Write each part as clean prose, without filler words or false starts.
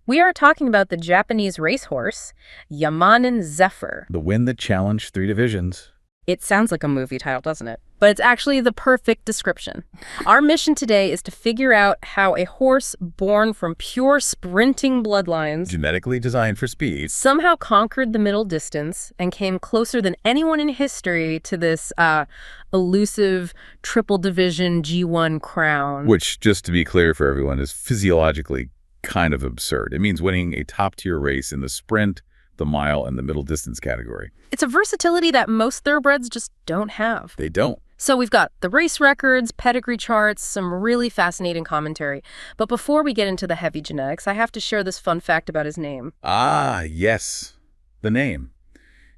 We are talking about the Japanese racehorse, Yamanin Zephyr. The wind that challenged 3 divisions. It sounds like a movie title, doesn't it? But it's actually the perfect description. Our mission today is to figure out how a horse born from pure sprinting bloodlines, Genetically designed for speed. somehow conquered the middle distance and came closer than anyone in history to this elusive triple division G1 crown. Which, just to be clear for everyone, is physiologically kind of absurd. It means winning a top-tier race in the sprint, the mile, and the middle distance category. It's a versatility that most thoroughbreds just don't have. They don't. So we've got the race records, pedigree charts, some really fascinating commentary. But before we get into the heavy genetics, I have to share this fun fact about his name. Ah, yes. The name.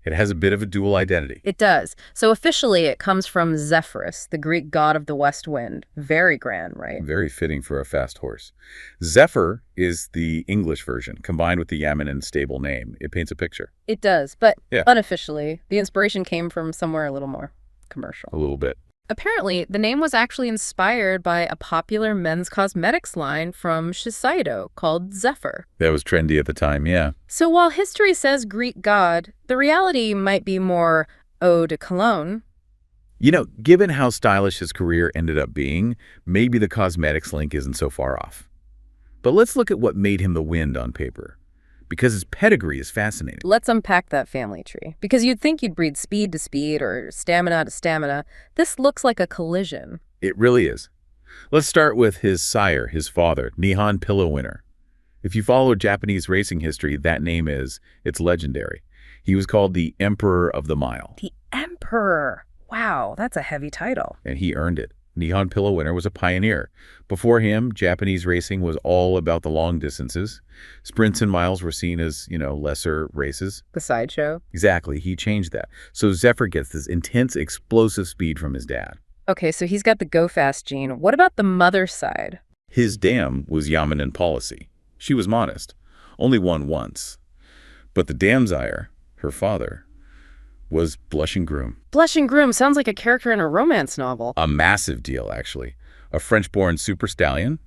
It has a bit of a dual identity. It does. So officially, it comes from Zephyrus, the Greek god of the west wind. Very grand, right? Very fitting for a fast horse. Zephyr is the English version, combined with the Yamanin stable name. It paints a picture. It does, but Yeah. unofficially, the inspiration came from somewhere a little more commercial. A little bit. Apparently, the name was actually inspired by a popular men's cosmetics line from Shiseido called Zephyr. That was trendy at the time, yeah. So while history says Greek god, the reality might be more eau de cologne. You know, given how stylish his career ended up being, maybe the cosmetics link isn't so far off. But let's look at what made him the wind on paper, because his pedigree is fascinating. Let's unpack that family tree. Because you'd think you'd breed speed to speed or stamina to stamina. This looks like a collision. It really is. Let's start with his sire, his father, Nihon Pillow Winner. If you follow Japanese racing history, that name it's legendary. He was called the Emperor of the Mile. The Emperor. Wow, that's a heavy title. And he earned it. Nihon Pillow Winner was a pioneer. Before him, Japanese racing was all about the long distances. Sprints and miles were seen as, lesser races. The sideshow. Exactly, he changed that. So Zephyr gets this intense, explosive speed from his dad. Okay, so he's got the go-fast gene. What about the mother's side? His dam was Yamanin policy. She was modest, only won once. But the damsire, her father, was Blushing Groom. Blushing Groom sounds like a character in a romance novel. A massive deal, actually. A French-born super stallion.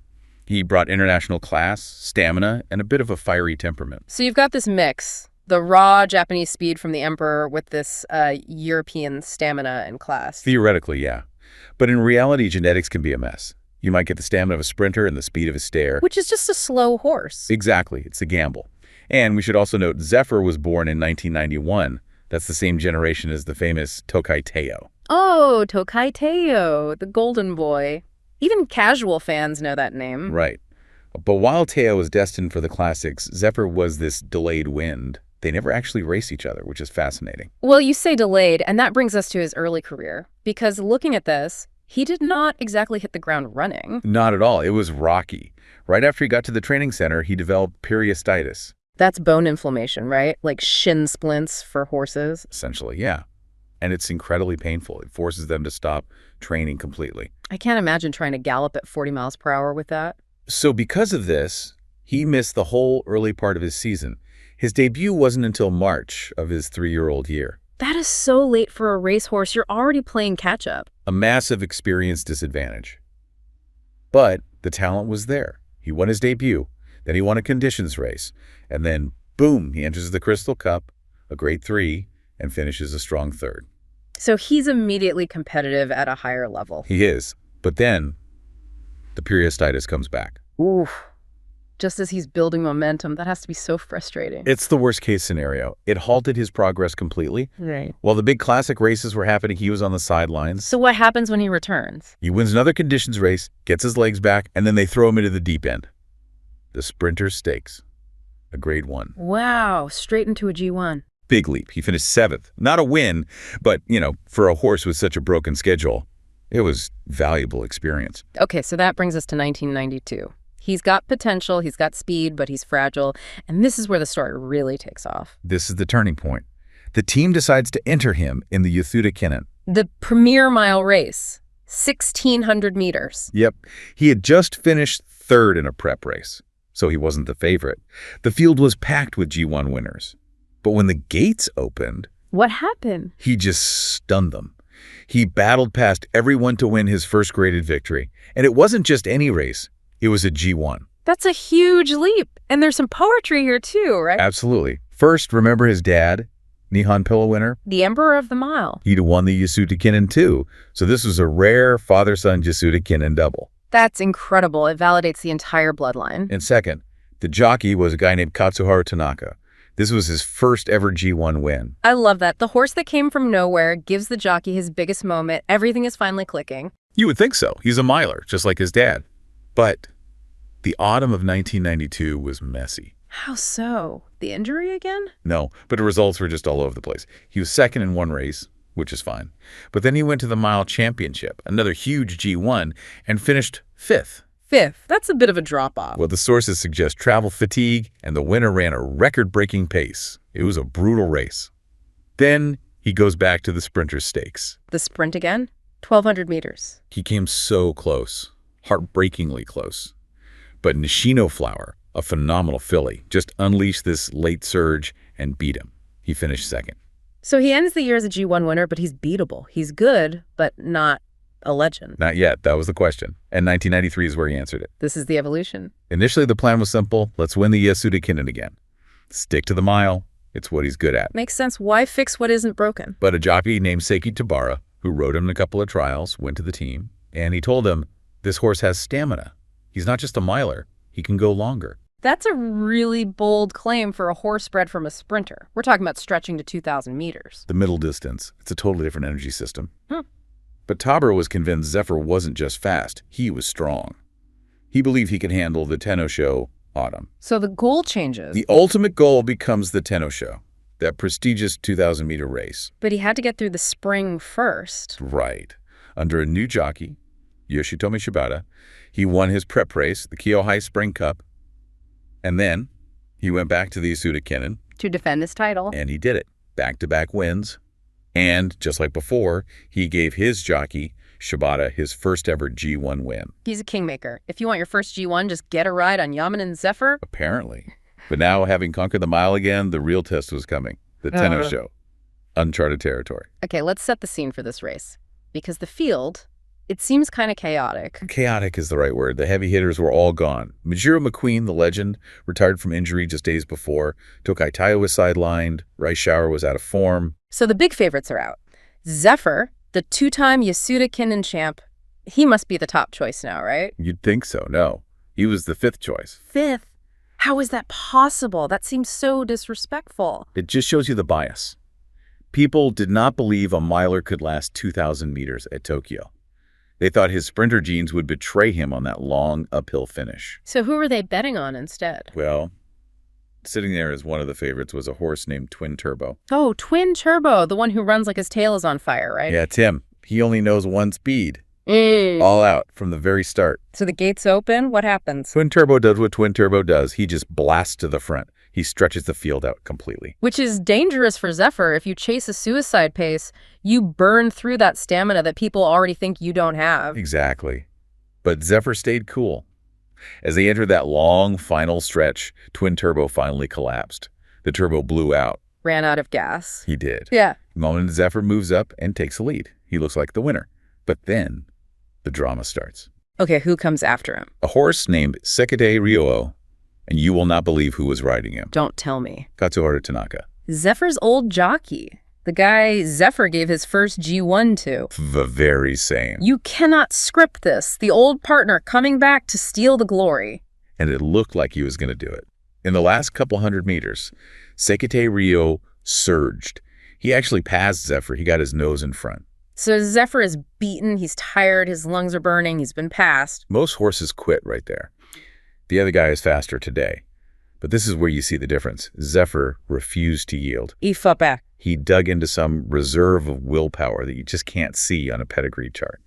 He brought international class, stamina, and a bit of a fiery temperament. So you've got this mix, the raw Japanese speed from the Emperor with this European stamina and class. Theoretically, yeah. But in reality, genetics can be a mess. You might get the stamina of a sprinter and the speed of a stare. Which is just a slow horse. Exactly. It's a gamble. And we should also note Zephyr was born in 1991. That's the same generation as the famous Tokai Teo. Oh, Tokai Teo, the golden boy. Even casual fans know that name. Right. But while Teo was destined for the classics, Zephyr was this delayed wind. They never actually raced each other, which is fascinating. Well, you say delayed, and that brings us to his early career. Because looking at this, he did not exactly hit the ground running. Not at all. It was rocky. Right after he got to the training center, he developed periosteitis. That's bone inflammation, right? Like shin splints for horses. Essentially, yeah. And it's incredibly painful. It forces them to stop training completely. I can't imagine trying to gallop at 40 miles per hour with that. So because of this, he missed the whole early part of his season. His debut wasn't until March of his 3-year-old year. That is so late for a racehorse. You're already playing catch-up. A massive experience disadvantage. But the talent was there. He won his debut. Then he won a conditions race. And then, boom, he enters the Crystal Cup, a grade 3, and finishes a strong 3rd. So he's immediately competitive at a higher level. He is. But then, the periosteitis comes back. Oof. Just as he's building momentum, that has to be so frustrating. It's the worst case scenario. It halted his progress completely. Right. While the big classic races were happening, he was on the sidelines. So what happens when he returns? He wins another conditions race, gets his legs back, and then they throw him into the deep end. The Sprinter's Stakes, a grade 1. Wow, straight into a G1. Big leap. He finished 7th. Not a win, but, for a horse with such a broken schedule, it was valuable experience. Okay, so that brings us to 1992. He's got potential, he's got speed, but he's fragile, and this is where the story really takes off. This is the turning point. The team decides to enter him in the Yasuda Kinen. The premier mile race, 1,600 meters. Yep. He had just finished 3rd in a prep race, so he wasn't the favorite. The field was packed with G1 winners. But when the gates opened... What happened? He just stunned them. He battled past everyone to win his first graded victory. And it wasn't just any race. It was a G1. That's a huge leap. And there's some poetry here too, right? Absolutely. First, remember his dad, Nihon Pillow winner? The Emperor of the Mile. He'd won the Yasuda Kinen too, so this was a rare father-son Yasuda Kinen double. That's incredible. It validates the entire bloodline. And second, the jockey was a guy named Katsuharu Tanaka. This was his first ever G1 win. I love that. The horse that came from nowhere gives the jockey his biggest moment. Everything is finally clicking. You would think so. He's a miler, just like his dad. But the autumn of 1992 was messy. How so? The injury again? No, but the results were just all over the place. He was second in one race, which is fine. But then he went to the Mile Championship, another huge G1, and finished fifth. Fifth. That's a bit of a drop-off. Well, the sources suggest travel fatigue, and the winner ran a record-breaking pace. It was a brutal race. Then he goes back to the Sprinter's Stakes. The sprint again? 1,200 meters. He came so close, heartbreakingly close. But Nishino Flower, a phenomenal filly, just unleashed this late surge and beat him. He finished second. So he ends the year as a G1 winner, but he's beatable. He's good, but not a legend. Not yet. That was the question. And 1993 is where he answered it. This is the evolution. Initially, the plan was simple. Let's win the Yasuda Kinen again. Stick to the mile. It's what he's good at. Makes sense. Why fix what isn't broken? But a jockey named Seiki Tabara, who rode him in a couple of trials, went to the team, and he told him, this horse has stamina. He's not just a miler. He can go longer. That's a really bold claim for a horse bred from a sprinter. We're talking about stretching to 2,000 meters. The middle distance. It's a totally different energy system. But Tabara was convinced Zephyr wasn't just fast. He was strong. He believed he could handle the Tenno show autumn. So the goal changes. The ultimate goal becomes the Tenno show, that prestigious 2,000-meter race. But he had to get through the spring first. Right. Under a new jockey, Yoshitomi Shibata, he won his prep race, the Kyohei Spring Cup, and then he went back to the Yasuda Kinen. To defend his title. And he did it. Back-to-back wins. And, just like before, he gave his jockey, Shibata, his first ever G1 win. He's a kingmaker. If you want your first G1, just get a ride on Yamanin Zephyr. Apparently. But now, having conquered the mile again, the real test was coming. The Tenno show. Uncharted territory. Okay, let's set the scene for this race. Because the field, it seems kind of chaotic. Chaotic is the right word. The heavy hitters were all gone. Majiro McQueen, the legend, retired from injury just days before. Tokai Taiyo was sidelined. Rice Shower was out of form. So the big favorites are out. Zephyr, the two-time Yasuda Kinen champ, he must be the top choice now, right? You'd think so. No. He was the fifth choice. Fifth? How is that possible? That seems so disrespectful. It just shows you the bias. People did not believe a miler could last 2,000 meters at Tokyo. They thought his sprinter genes would betray him on that long uphill finish. So who were they betting on instead? Well, sitting there as one of the favorites was a horse named Twin Turbo. Oh, Twin Turbo, the one who runs like his tail is on fire, right? Yeah, Tim. He only knows one speed. All out from the very start. So the gates open, what happens? Twin Turbo does what Twin Turbo does. He just blasts to the front. He stretches the field out completely. Which is dangerous for Zephyr. If you chase a suicide pace, you burn through that stamina that people already think you don't have. Exactly. But Zephyr stayed cool. As they entered that long final stretch, Twin Turbo finally collapsed. The turbo blew out. Ran out of gas. He did. Yeah. Yamanin Zephyr moves up and takes the lead. He looks like the winner. But then the drama starts. Okay, who comes after him? A horse named Sekide Ryoo, and you will not believe who was riding him. Don't tell me. Katsuharu Tanaka. Zephyr's old jockey. The guy Zephyr gave his first G1 to. The very same. You cannot script this. The old partner coming back to steal the glory. And it looked like he was going to do it. In the last couple hundred meters, Sekite Ryoo surged. He actually passed Zephyr. He got his nose in front. So Zephyr is beaten, he's tired, his lungs are burning, he's been passed. Most horses quit right there. The other guy is faster today. But this is where you see the difference. Zephyr refused to yield. He fought back. He dug into some reserve of willpower that you just can't see on a pedigree chart.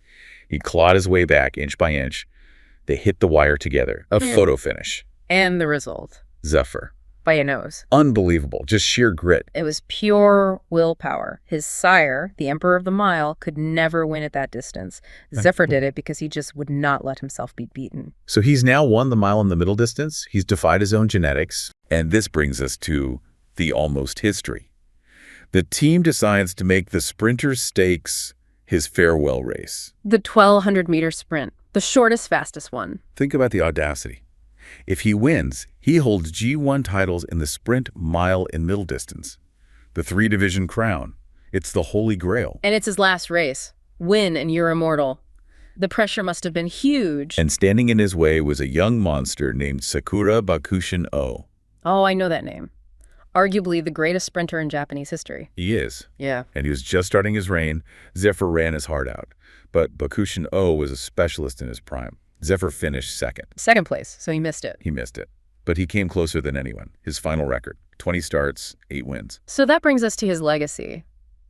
He clawed his way back inch by inch. They hit the wire together. A photo finish. And the result? Zephyr. By a nose. Unbelievable. Just sheer grit. It was pure willpower. His sire, the Emperor of the Mile, could never win at that distance. Zephyr did it because he just would not let himself be beaten. So he's now won the mile in the middle distance. He's defied his own genetics. And this brings us to the almost history. The team decides to make the Sprinter's Stakes his farewell race. The 1,200-meter sprint. The shortest, fastest one. Think about the audacity. If he wins, he holds G1 titles in the sprint, mile, and middle distance. The three-division crown. It's the holy grail. And it's his last race. Win and you're immortal. The pressure must have been huge. And standing in his way was a young monster named Sakura Bakushin-O. Oh, I know that name. Arguably the greatest sprinter in Japanese history. He is. Yeah. And he was just starting his reign. Zephyr ran his heart out. But Bakushin-O was a specialist in his prime. Zephyr finished second. Second place, so he missed it. He missed it. But he came closer than anyone. His final record, 20 starts, 8 wins. So that brings us to his legacy.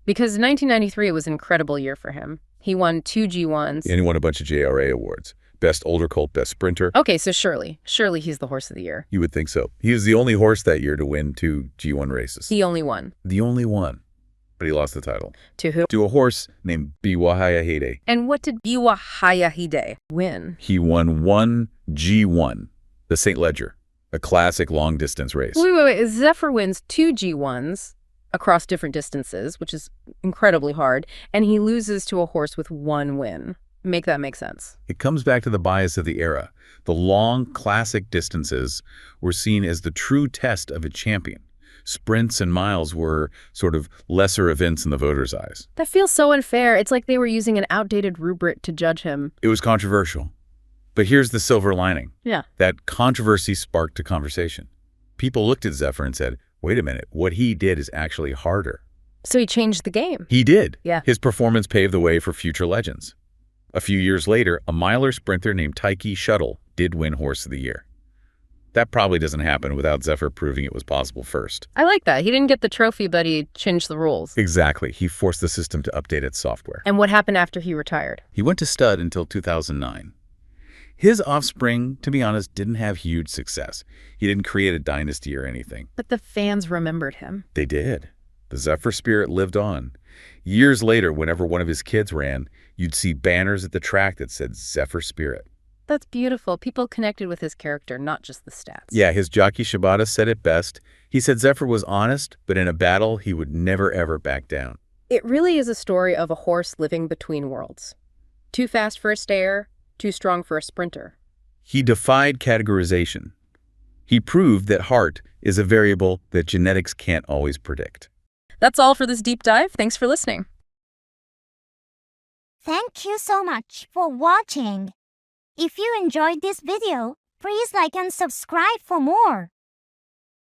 Because in 1993, it was an incredible year for him. He won 2 G1s. And he won a bunch of JRA awards. Best older colt, best sprinter. Okay, so surely he's the horse of the year. You would think so. He was the only horse that year to win 2 G1 races. The only one. The only one. But he lost the title. To who? To a horse named Biwahayahide. And what did Biwahayahide win? He won 1 G1, the St. Leger, a classic long-distance race. Wait. Zephyr wins 2 G1s across different distances, which is incredibly hard, and he loses to a horse with 1 win. Make that make sense. It comes back to the bias of the era. The long, classic distances were seen as the true test of a champion. Sprints and miles were sort of lesser events in the voters' eyes. That feels so unfair. It's like they were using an outdated rubric to judge him. It was controversial. But here's the silver lining. Yeah. That controversy sparked a conversation. People looked at Zephyr and said, wait a minute, what he did is actually harder. So he changed the game. He did. Yeah. His performance paved the way for future legends. A few years later, a miler sprinter named Taiki Shuttle did win Horse of the Year. That probably doesn't happen without Zephyr proving it was possible first. I like that. He didn't get the trophy, but he changed the rules. Exactly. He forced the system to update its software. And what happened after he retired? He went to stud until 2009. His offspring, to be honest, didn't have huge success. He didn't create a dynasty or anything. But the fans remembered him. They did. The Zephyr spirit lived on. Years later, whenever one of his kids ran, you'd see banners at the track that said Zephyr Spirit. That's beautiful. People connected with his character, not just the stats. Yeah, his jockey Shibata said it best. He said Zephyr was honest, but in a battle, he would never, ever back down. It really is a story of a horse living between worlds. Too fast for a stayer, too strong for a sprinter. He defied categorization. He proved that heart is a variable that genetics can't always predict. That's all for this deep dive. Thanks for listening. Thank you so much for watching. If you enjoyed this video, please like and subscribe for more.